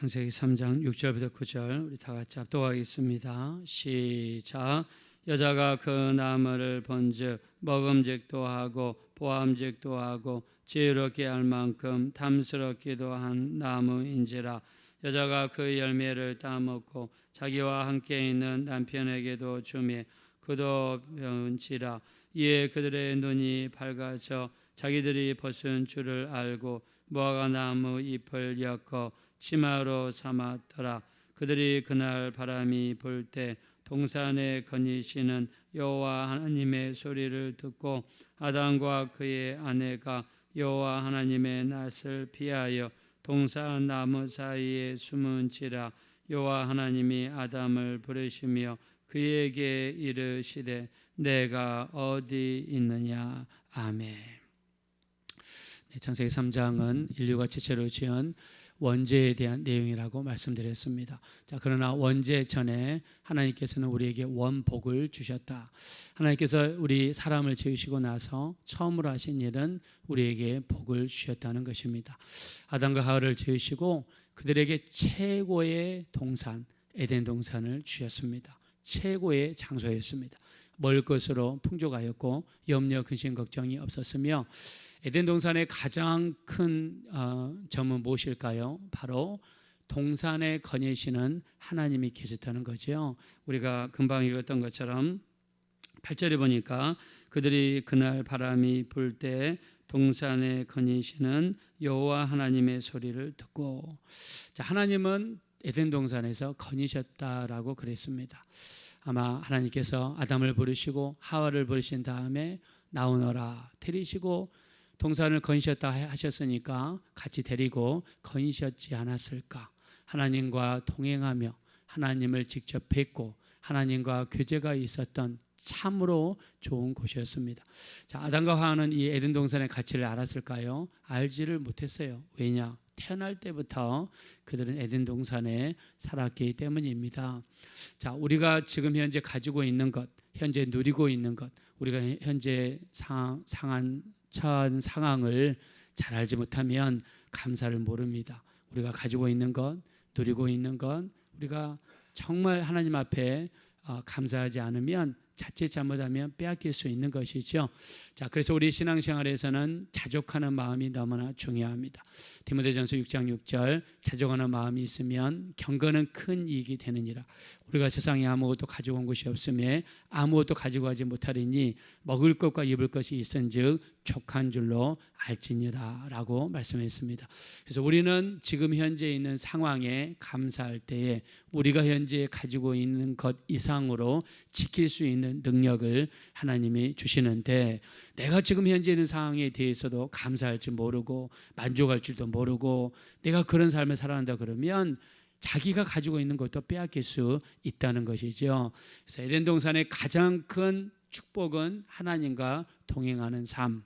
창세기 3장 6절부터 9절 우리 다 같이 합독하겠습니다. 시작. 여자가 그 나무를 본즉 먹음직도 하고 보암직도 하고 지혜롭게 할 만큼 탐스럽기도 한 나무인지라. 여자가 그 열매를 따먹고 자기와 함께 있는 남편에게도 주매 그도 배운지라. 이에 그들의 눈이 밝아져 자기들이 벗은 줄을 알고 무화과 나무 잎을 엮어 치마로 삼았더라. 그들이 그날 바람이 불 때 동산에 거니시는 여호와 하나님의 소리를 듣고 아담과 그의 아내가 여호와 하나님의 낯을 피하여 동산 나무 사이에 숨은지라. 여호와 하나님이 아담을 부르시며 그에게 이르시되 내가 어디 있느냐. 아멘. 창세기 3장은 인류가 최초로 지은 원죄에 대한 내용이라고 말씀드렸습니다. 자, 그러나 원죄 전에 하나님께서는 우리에게 원복을 주셨다. 하나님께서 우리 사람을 지으시고 나서 처음으로 하신 일은 우리에게 복을 주셨다는 것입니다. 아담과 하와를 지으시고 그들에게 최고의 동산, 에덴 동산을 주셨습니다. 최고의 장소였습니다. 먹을 것으로 풍족하였고 염려, 근심, 걱정이 없었으며 에덴 동산의 가장 큰 점은 무엇일까요? 바로 동산에 거니시는 하나님이 계셨다는 거죠. 우리가 금방 읽었던 것처럼 8절에 보니까 그들이 그날 바람이 불 때 동산에 거니시는 여호와 하나님의 소리를 듣고, 자, 하나님은 에덴 동산에서 거니셨다라고 그랬습니다. 아마 하나님께서 아담을 부르시고 하와를 부르신 다음에 나오너라 데리시고 동산을 거니셨다 하셨으니까 같이 데리고 거니셨지 않았을까. 하나님과 동행하며 하나님을 직접 뵙고 하나님과 교제가 있었던 참으로 좋은 곳이었습니다. 자, 아담과 하와는 이 에덴 동산의 가치를 알았을까요? 알지를 못했어요. 왜냐? 태어날 때부터 그들은 에덴 동산에 살았기 때문입니다. 자, 우리가 지금 현재 가지고 있는 것, 현재 누리고 있는 것, 우리가 현재 처한 상황을 잘 알지 못하면 감사를 모릅니다. 우리가 가지고 있는 것, 누리고 있는 것, 우리가 정말 하나님 앞에 감사하지 않으면 자칫 잘못하면 빼앗길 수 있는 것이죠. 자, 그래서 우리 신앙생활에서는 자족하는 마음이 너무나 중요합니다. 디모데전서 6장 6절 자족하는 마음이 있으면 경건은 큰 이익이 되느니라. 우리가 세상에 아무것도 가지고 온 것이 없음에 아무것도 가지고 가지 못하리니 먹을 것과 입을 것이 있은즉 족한 줄로 알지니라 라고 말씀했습니다. 그래서 우리는 지금 현재 있는 상황에 감사할 때에 우리가 현재 가지고 있는 것 이상으로 지킬 수 있는 능력을 하나님이 주시는데, 내가 지금 현재 있는 상황에 대해서도 감사할 줄 모르고 만족할 줄도 모르고 내가 그런 삶을 살아간다 그러면 자기가 가지고 있는 것도 빼앗길 수 있다는 것이죠. 그래서 에덴 동산의 가장 큰 축복은 하나님과 동행하는 삶,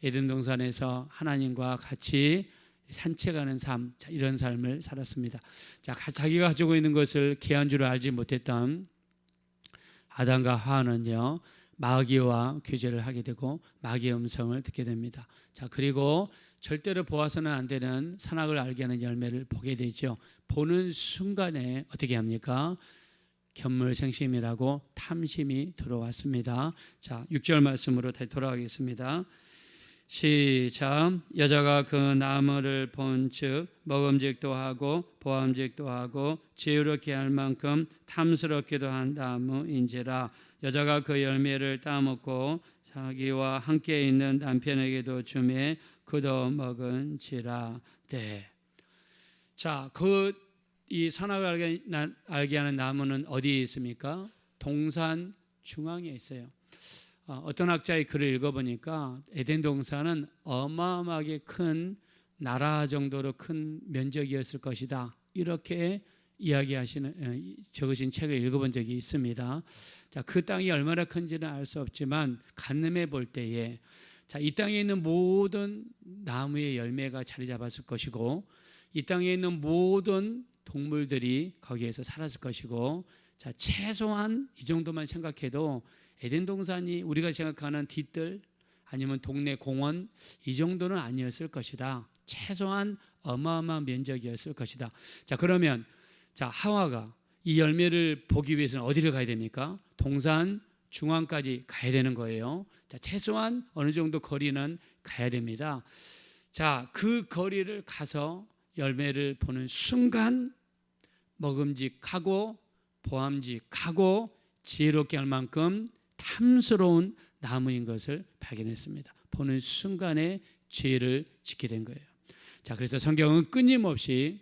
에덴 동산에서 하나님과 같이 산책하는 삶, 자, 이런 삶을 살았습니다. 자, 자기가 가지고 있는 것을 귀한 줄 알지 못했던 아담과 하와는요, 마귀와 교제를 하게 되고 마귀의 음성을 듣게 됩니다. 자, 그리고 절대로 보아서는 안 되는 선악을 알게 하는 열매를 보게 되죠. 보는 순간에 어떻게 합니까? 견물생심이라고 탐심이 들어왔습니다. 자, 6절 말씀으로 다시 돌아가겠습니다. 시작. 여자가 그 나무를 본즉 먹음직도 하고 보암직도 하고 지혜롭게 할 만큼 탐스럽기도 한 나무인지라. 여자가 그 열매를 따먹고 자기와 함께 있는 남편에게도 주매 그도 먹은지라. 네. 자, 이 선악을 알게 하는 나무는 어디에 있습니까? 동산 중앙에 있어요. 어떤 학자의 글을 읽어보니까 에덴 동산은 어마어마하게 큰 나라 정도로 큰 면적이었을 것이다, 이렇게 적으신 책을 읽어본 적이 있습니다. 자, 그 땅이 얼마나 큰지는 알 수 없지만 간음해 볼 때에, 자, 이 땅에 있는 모든 나무의 열매가 자리 잡았을 것이고 이 땅에 있는 모든 동물들이 거기에서 살았을 것이고, 자, 최소한 이 정도만 생각해도 에덴 동산이 우리가 생각하는 뒤뜰 아니면 동네 공원 이 정도는 아니었을 것이다. 최소한 어마어마한 면적이었을 것이다. 자, 그러면 하와가 이 열매를 보기 위해서는 어디를 가야 됩니까? 동산 중앙까지 가야 되는 거예요. 자, 최소한 어느 정도 거리는 가야 됩니다. 자, 그 거리를 가서 열매를 보는 순간 먹음직하고 보암직하고 지혜롭게 할 만큼 탐스러운 나무인 것을 발견했습니다. 보는 순간에 죄를 짓게 된 거예요. 자, 그래서 성경은 끊임없이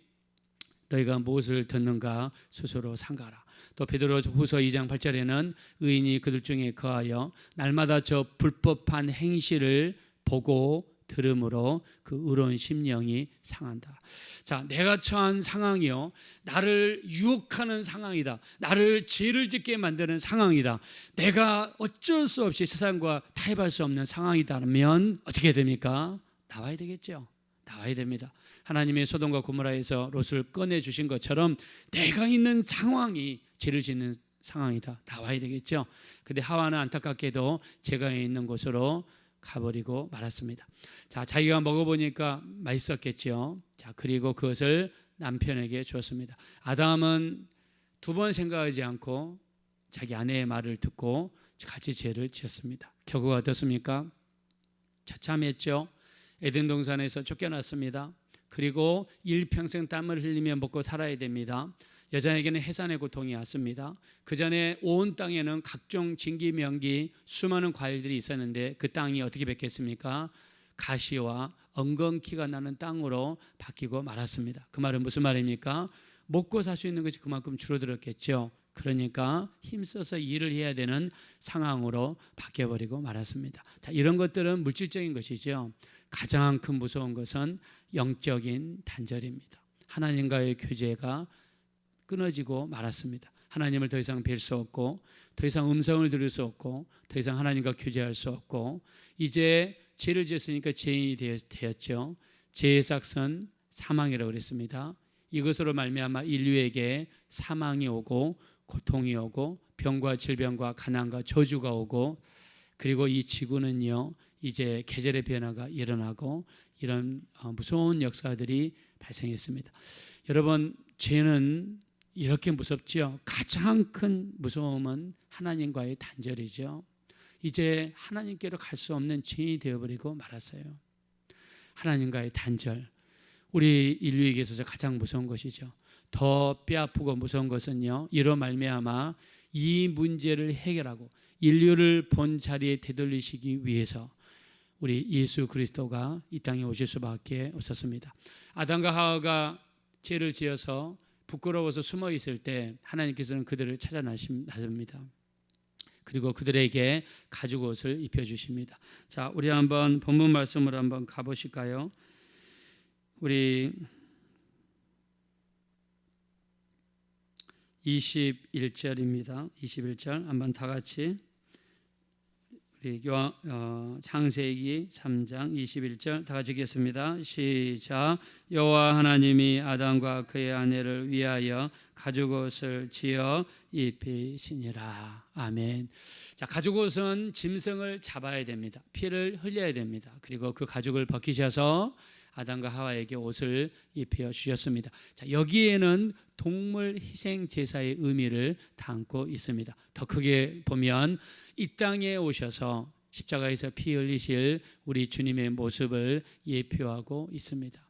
너희가 무엇을 듣는가 스스로 삼가라. 또 베드로후서 2장 8절에는 의인이 그들 중에 거하여 날마다 저 불법한 행실을 보고 들음으로 그 의로운 심령이 상한다. 자, 내가 처한 상황이요, 나를 유혹하는 상황이다. 나를 죄를 짓게 만드는 상황이다. 내가 어쩔 수 없이 세상과 타협할 수 없는 상황이다면 어떻게 됩니까? 나와야 되겠죠. 나와야 됩니다. 하나님의 소돔과 고모라에서 롯을 꺼내주신 것처럼 내가 있는 상황이 죄를 짓는 상황이다. 나와야 되겠죠. 근데 하와는 안타깝게도 제가 있는 곳으로 가버리고 말았습니다. 자, 자기가 먹어보니까 맛있었겠죠. 자, 그리고 그것을 남편에게 주었습니다. 아담은 두 번 생각하지 않고 자기 아내의 말을 듣고 같이 죄를 지었습니다. 결과가 어떻습니까? 처참했죠. 에덴 동산에서 쫓겨났습니다. 그리고 일평생 땀을 흘리며 먹고 살아야 됩니다. 여자에게는 해산의 고통이 왔습니다. 그 전에 온 땅에는 각종 진기 명기 수많은 과일들이 있었는데 그 땅이 어떻게 바뀌었습니까? 가시와 엉겅퀴가 나는 땅으로 바뀌고 말았습니다. 그 말은 무슨 말입니까? 먹고 살 수 있는 것이 그만큼 줄어들었겠죠. 그러니까 힘써서 일을 해야 되는 상황으로 바뀌어버리고 말았습니다. 자, 이런 것들은 물질적인 것이죠. 가장 큰 무서운 것은 영적인 단절입니다. 하나님과의 교제가 끊어지고 말았습니다. 하나님을 더 이상 뵐 수 없고, 더 이상 음성을 들을 수 없고, 더 이상 하나님과 교제할 수 없고, 이제 죄를 지었으니까 죄인이 되었죠. 죄의 삭은 사망이라고 그랬습니다. 이것으로 말미암아 인류에게 사망이 오고 고통이 오고 병과 질병과 가난과 저주가 오고, 그리고 이 지구는요 이제 계절의 변화가 일어나고 이런 무서운 역사들이 발생했습니다. 여러분, 죄는 이렇게 무섭죠. 가장 큰 무서움은 하나님과의 단절이죠. 이제 하나님께로 갈 수 없는 죄인이 되어버리고 말았어요. 하나님과의 단절, 우리 인류에게 있어서 가장 무서운 것이죠. 더 뼈아프고 무서운 것은요, 이로 말미암아 이 문제를 해결하고 인류를 본 자리에 되돌리시기 위해서 우리 예수 그리스도가 이 땅에 오실 수밖에 없었습니다. 아담과 하와가 죄를 지어서 부끄러워서 숨어 있을 때 하나님께서는 그들을 찾아 나섭니다. 그리고 그들에게 가죽 옷을 입혀주십니다. 자, 우리 한번 본문 말씀으로 한번 가보실까요? 우리 21절입니다. 21절 한번 다 같이 우리 창세기 3장 21절 다 같이 읽겠습니다. 시작. 여호와 하나님이 아담과 그의 아내를 위하여 가죽옷을 지어 입히시니라. 아멘. 자, 가죽옷은 짐승을 잡아야 됩니다. 피를 흘려야 됩니다. 그리고 그 가죽을 벗기셔서 아담과 하와에게 옷을 입혀 주셨습니다. 자, 여기에는 동물 희생 제사의 의미를 담고 있습니다. 더 크게 보면 이 땅에 오셔서 십자가에서 피 흘리실 우리 주님의 모습을 예표하고 있습니다.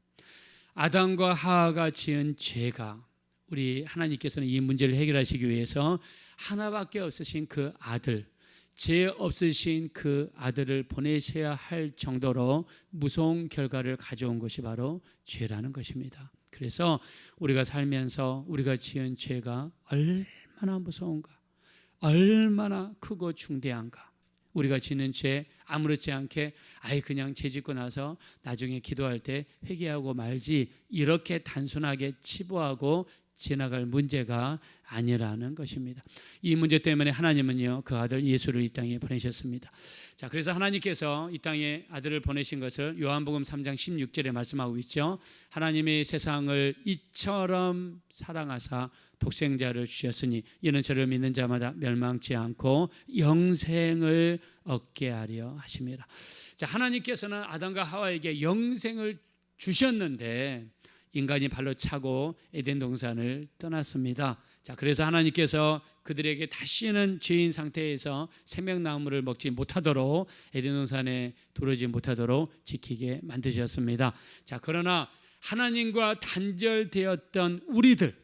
아담과 하와가 지은 죄가, 우리 하나님께서는 이 문제를 해결하시기 위해서 하나밖에 없으신 그 아들, 죄 없으신 그 아들을 보내셔야 할 정도로 무서운 결과를 가져온 것이 바로 죄라는 것입니다. 그래서 우리가 살면서 우리가 지은 죄가 얼마나 무서운가, 얼마나 크고 중대한가. 우리가 지는 죄 아무렇지 않게 그냥 죄 짓고 나서 나중에 기도할 때 회개하고 말지, 이렇게 단순하게 치부하고 지나갈 문제가 아니라는 것입니다. 이 문제 때문에 하나님은요 그 아들 예수를 이 땅에 보내셨습니다. 자, 그래서 하나님께서 이 땅에 아들을 보내신 것을 요한복음 3장 16절에 말씀하고 있죠. 하나님이 세상을 이처럼 사랑하사 독생자를 주셨으니 이는 저를 믿는 자마다 멸망치 않고 영생을 얻게 하려 하심이라. 자, 하나님께서는 아담과 하와에게 영생을 주셨는데 인간이 발로 차고 에덴 동산을 떠났습니다. 자, 그래서 하나님께서 그들에게 다시는 죄인 상태에서 생명나무를 먹지 못하도록 에덴 동산에 들어오지 못하도록 지키게 만드셨습니다. 자, 그러나 하나님과 단절되었던 우리들,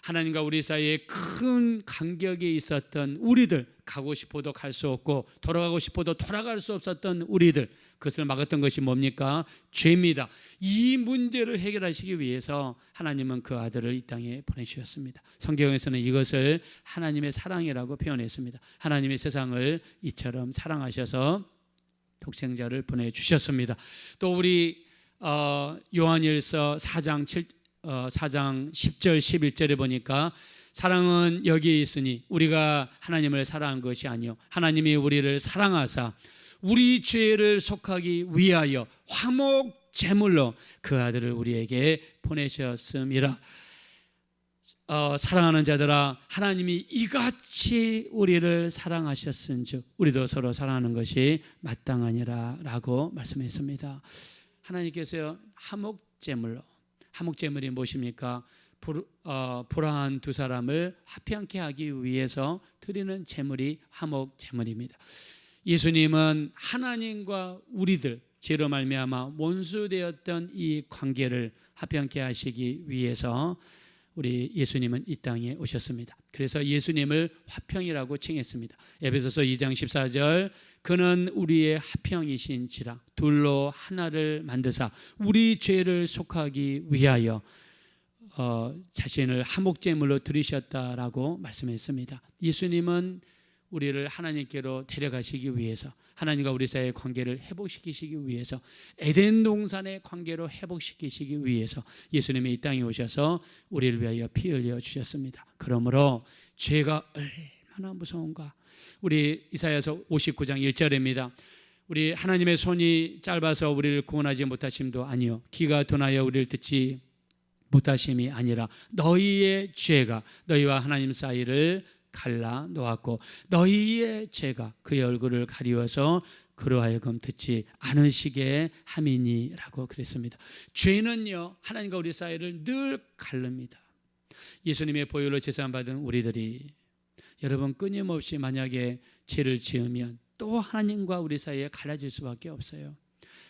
하나님과 우리 사이에 큰 간격이 있었던 우리들, 가고 싶어도 갈 수 없고 돌아가고 싶어도 돌아갈 수 없었던 우리들, 그것을 막았던 것이 뭡니까? 죄입니다. 이 문제를 해결하시기 위해서 하나님은 그 아들을 이 땅에 보내주셨습니다. 성경에서는 이것을 하나님의 사랑이라고 표현했습니다. 하나님의 세상을 이처럼 사랑하셔서 독생자를 보내주셨습니다. 또 우리 요한일서 4장 10절 11절에 보니까 사랑은 여기에 있으니 우리가 하나님을 사랑한 것이 아니요 하나님이 우리를 사랑하사 우리 죄를 속하기 위하여 화목 제물로 그 아들을 우리에게 보내셨음이라. 사랑하는 자들아, 하나님이 이같이 우리를 사랑하셨은즉 우리도 서로 사랑하는 것이 마땅하니라 라고 말씀했습니다. 하나님께서 화목제물로, 화목제물이 무엇입니까? 불화한 두 사람을 화평케 하기 위해서 드리는 제물이 화목제물입니다. 예수님은 하나님과 우리들 죄로 말미암아 원수되었던 이 관계를 화평케 하시기 위해서 우리 예수님은 이 땅에 오셨습니다. 그래서 예수님을 화평이라고 칭했습니다. 에베소서 2장 14절 그는 우리의 화평이신지라 둘로 하나를 만드사 우리 죄를 속하기 위하여 자신을 화목제물로 드리셨다라고 말씀했습니다. 예수님은 우리를 하나님께로 데려가시기 위해서, 하나님과 우리 사이의 관계를 회복시키시기 위해서, 에덴 동산의 관계로 회복시키시기 위해서 예수님이 이 땅에 오셔서 우리를 위하여 피 흘려 주셨습니다. 그러므로 죄가 얼마나 무서운가. 우리 이사야서 59장 1절입니다. 우리 하나님의 손이 짧아서 우리를 구원하지 못하심도 아니요 귀가 둔하여 우리를 듣지 못하심이 아니라 너희의 죄가 너희와 하나님 사이를 갈라 놓았고 너희의 죄가 그의 얼굴을 가리워서 그로 하여금 듣지 않으시게 함이니라고 그랬습니다. 죄는요 하나님과 우리 사이를 늘 가릅니다. 예수님의 보혈로 제사받은 우리들이 여러분 끊임없이 만약에 죄를 지으면 또 하나님과 우리 사이에 갈라질 수밖에 없어요.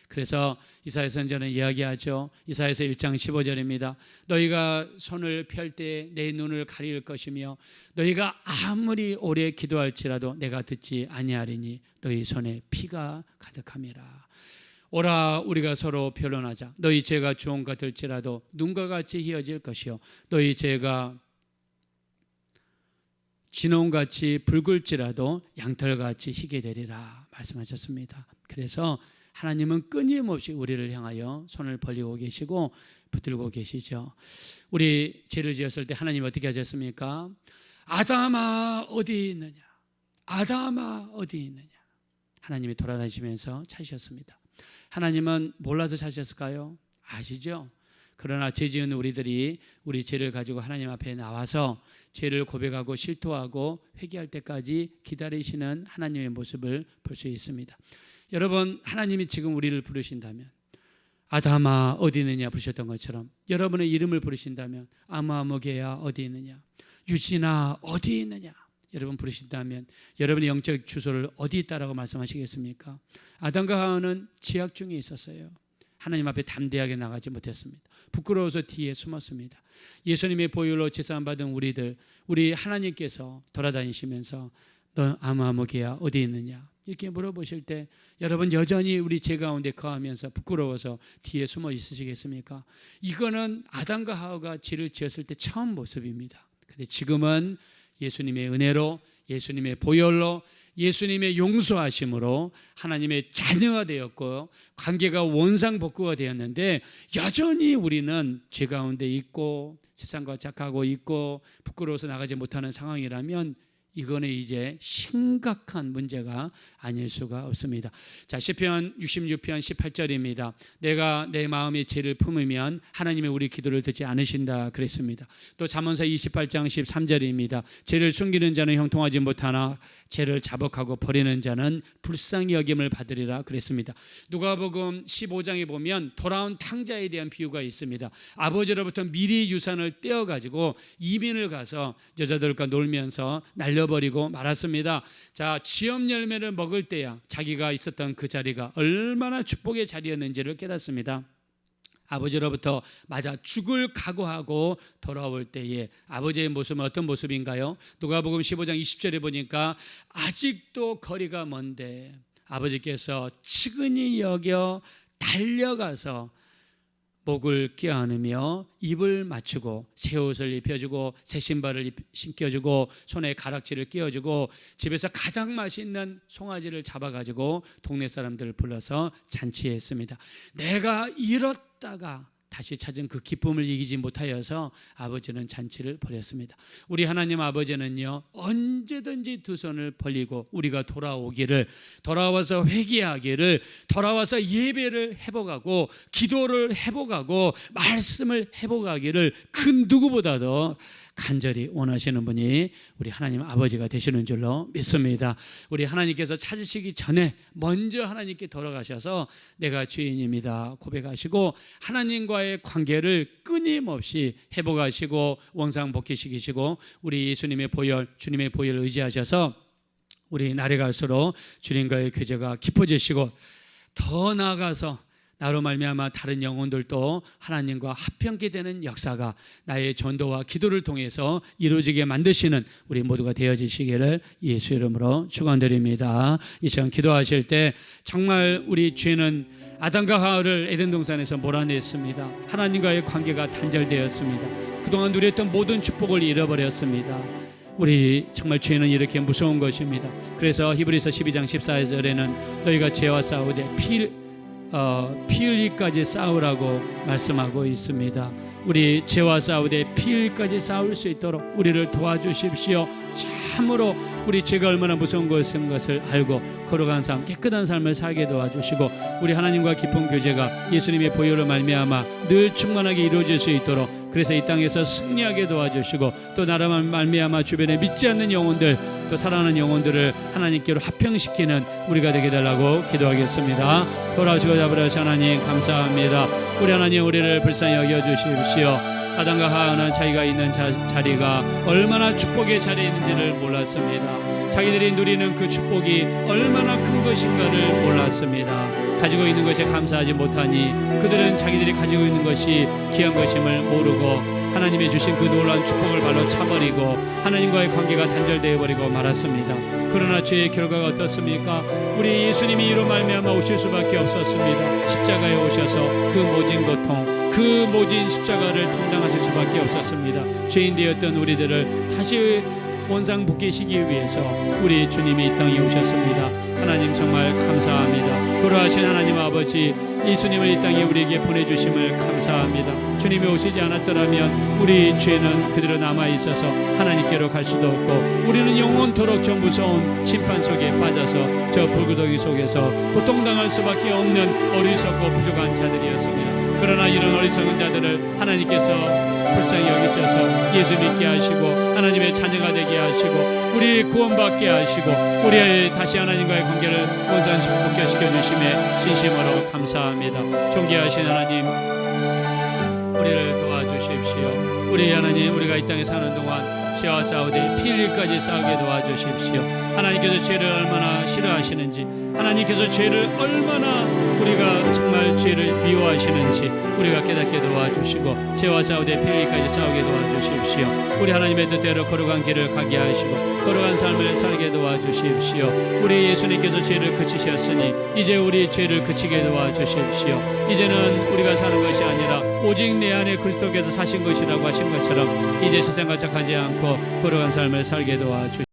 그래서 이사야 선지자는 이야기하죠. 이사야서 1장 15절입니다. 너희가 손을 펼 때 내 눈을 가릴 것이며 너희가 아무리 오래 기도할지라도 내가 듣지 아니하리니 너희 손에 피가 가득함이라. 오라 우리가 서로 변론하자. 너희 죄가 주홍 같을지라도 눈과 같이 희어질 것이요 너희 죄가 진홍같이 붉을지라도 양털같이 희게 되리라 말씀하셨습니다. 그래서 하나님은 끊임없이 우리를 향하여 손을 벌리고 계시고 붙들고 계시죠. 우리 죄를 지었을 때 하나님 어떻게 하셨습니까? 아담아 어디 있느냐, 아담아 어디 있느냐. 하나님이 돌아다니시면서 찾으셨습니다. 하나님은 몰라서 찾으셨을까요? 아시죠? 그러나 죄 지은 우리들이 우리 죄를 가지고 하나님 앞에 나와서 죄를 고백하고 실토하고 회개할 때까지 기다리시는 하나님의 모습을 볼 수 있습니다. 여러분, 하나님이 지금 우리를 부르신다면 아담아 어디 있느냐 부르셨던 것처럼 여러분의 이름을 부르신다면 아무아무개야 어디 있느냐, 유진아 어디 있느냐 여러분 부르신다면 여러분의 영적 주소를 어디 있다라고 말씀하시겠습니까? 아담과 하와는 지약 중에 있었어요. 하나님 앞에 담대하게 나가지 못했습니다. 부끄러워서 뒤에 숨었습니다. 예수님의 보혈로 제사받은 우리들, 우리 하나님께서 돌아다니시면서 너 아무아무개야 어디 있느냐 이렇게 물어보실 때 여러분 여전히 우리 죄 가운데 거하면서 부끄러워서 뒤에 숨어 있으시겠습니까? 이거는 아담과 하와가 죄를 지었을 때 처음 모습입니다. 근데 지금은 예수님의 은혜로, 예수님의 보혈로, 예수님의 용서하심으로 하나님의 자녀가 되었고 관계가 원상복구가 되었는데 여전히 우리는 죄 가운데 있고 세상과 착하고 있고 부끄러워서 나가지 못하는 상황이라면 이거는 이제 심각한 문제가 아닐 수가 없습니다. 자, 시편 66편 18절입니다. 내가 내 마음의 죄를 품으면 하나님이 우리 기도를 듣지 않으신다 그랬습니다. 또 잠언서 28장 13절입니다. 죄를 숨기는 자는 형통하지 못하나 죄를 자복하고 버리는 자는 불쌍히 여김을 받으리라 그랬습니다. 누가복음 15장에 보면 돌아온 탕자에 대한 비유가 있습니다. 아버지로부터 미리 유산을 떼어가지고 이민을 가서 여자들과 놀면서 날려버리고 말았습니다. 자, 지업 열매를 먹을 때야 자기가 있었던 그 자리가 얼마나 축복의 자리였는지를 깨닫습니다. 아버지로부터 맞아 죽을 각오하고 돌아올 때에 아버지의 모습은 어떤 모습인가요? 누가복음 15장 20절에 보니까 아직도 거리가 먼데 아버지께서 측은히 여겨 달려가서 목을 껴안으며 입을 맞추고 새 옷을 입혀주고 새 신발을 신겨주고 손에 가락지를 끼워주고 집에서 가장 맛있는 송아지를 잡아가지고 동네 사람들을 불러서 잔치했습니다. 내가 잃었다가 다시 찾은 그 기쁨을 이기지 못하여서 아버지는 잔치를 벌였습니다. 우리 하나님 아버지는요, 언제든지 두 손을 벌리고 우리가 돌아와서 회개하기를, 돌아와서 예배를 회복하고 기도를 회복하고 말씀을 회복하기를 그 누구보다도 간절히 원하시는 분이 우리 하나님 아버지가 되시는 줄로 믿습니다. 우리 하나님께서 찾으시기 전에 먼저 하나님께 돌아가셔서 내가 죄인입니다 고백하시고 하나님과의 관계를 끊임없이 회복하시고 원상복귀시키시고 우리 예수님의 보혈, 주님의 보혈을 의지하셔서 우리 날이 갈수록 주님과의 교제가 깊어지시고 더 나아가서 나로 말미암아 다른 영혼들도 하나님과 합병케 되는 역사가 나의 전도와 기도를 통해서 이루어지게 만드시는 우리 모두가 되어지시기를 예수 이름으로 축원드립니다. 이 시간 기도하실 때 정말 우리 죄는 아담과 하와를 에덴 동산에서 몰아냈습니다. 하나님과의 관계가 단절되었습니다. 그동안 누렸던 모든 축복을 잃어버렸습니다. 우리 정말 죄는 이렇게 무서운 것입니다. 그래서 히브리서 12장 14절에는 너희가 죄와 싸우되 피 흘리기까지 싸우라고 말씀하고 있습니다. 우리 죄와 싸우되 피 흘리기까지 싸울 수 있도록 우리를 도와주십시오. 참으로 우리 죄가 얼마나 무서운 것을 알고 걸어간 삶, 깨끗한 삶을 살게 도와주시고 우리 하나님과 깊은 교제가 예수님의 보혈로 말미암아 늘 충만하게 이루어질 수 있도록 그래서 이 땅에서 승리하게 도와주시고 또 나라만 말미암아 주변에 믿지 않는 영혼들 또 사랑하는 영혼들을 하나님께로 합평시키는 우리가 되게 달라고 기도하겠습니다. 돌아오시고 잡으라시 하나님 감사합니다. 우리 하나님 우리를 불쌍히 여겨주십시오. 아담과 하와는 자기가 있는 자리가 얼마나 축복의 자리에 있는지를 몰랐습니다. 자기들이 누리는 그 축복이 얼마나 큰 것인가를 몰랐습니다. 가지고 있는 것에 감사하지 못하니 그들은 자기들이 가지고 있는 것이 귀한 것임을 모르고 하나님이 주신 그 놀라운 축복을 발로 차버리고 하나님과의 관계가 단절되어 버리고 말았습니다. 그러나 죄의 결과가 어떻습니까? 우리 예수님이 이로 말미암아 오실 수밖에 없었습니다. 십자가에 오셔서 그 모진 고통, 그 모진 십자가를 감당하실 수밖에 없었습니다. 죄인 되었던 우리들을 다시 원상복귀시키기 위해서 우리 주님이 이 땅에 오셨습니다. 하나님 정말 감사합니다. 그러하신 하나님 아버지 예수님을 이 땅에 우리에게 보내주심을 감사합니다. 주님이 오시지 않았더라면 우리 죄는 그대로 남아있어서 하나님께로 갈 수도 없고 우리는 영원토록 저 무서운 심판 속에 빠져서 저 불구덩이 속에서 고통당할 수밖에 없는 어리석고 부족한 자들이었습니다. 그러나 이런 어리석은 자들을 하나님께서 불쌍히 여기셔서 예수 믿게 하시고 하나님의 자녀가 되게 하시고 우리 구원받게 하시고 우리 다시 하나님과의 관계를 원상복귀시켜 주심에 진심으로 감사합니다. 존귀하신 하나님 우리를 도와주십시오. 우리 하나님 우리가 이 땅에 사는 동안 죄와 싸우되 피 흘릴까지 싸우게 도와주십시오. 하나님께서 죄를 얼마나 싫어하시는지 하나님께서 죄를 얼마나 우리가 정말 죄를 미워하시는지 우리가 깨닫게 도와주시고 죄와 싸우되 피 흘릴까지 싸우게 도와주십시오. 우리 하나님의 뜻대로 걸어간 길을 가게 하시고 걸어간 삶을 살게 도와주십시오. 우리 예수님께서 죄를 그치셨으니 이제 우리 죄를 그치게 도와주십시오. 이제는 우리가 사는 것이 아니라 오직 내 안에 그리스도께서 사신 것이라고 하신 것처럼 이제 세상과 착하지 않고 걸어간 삶을 살게 도와주십시오.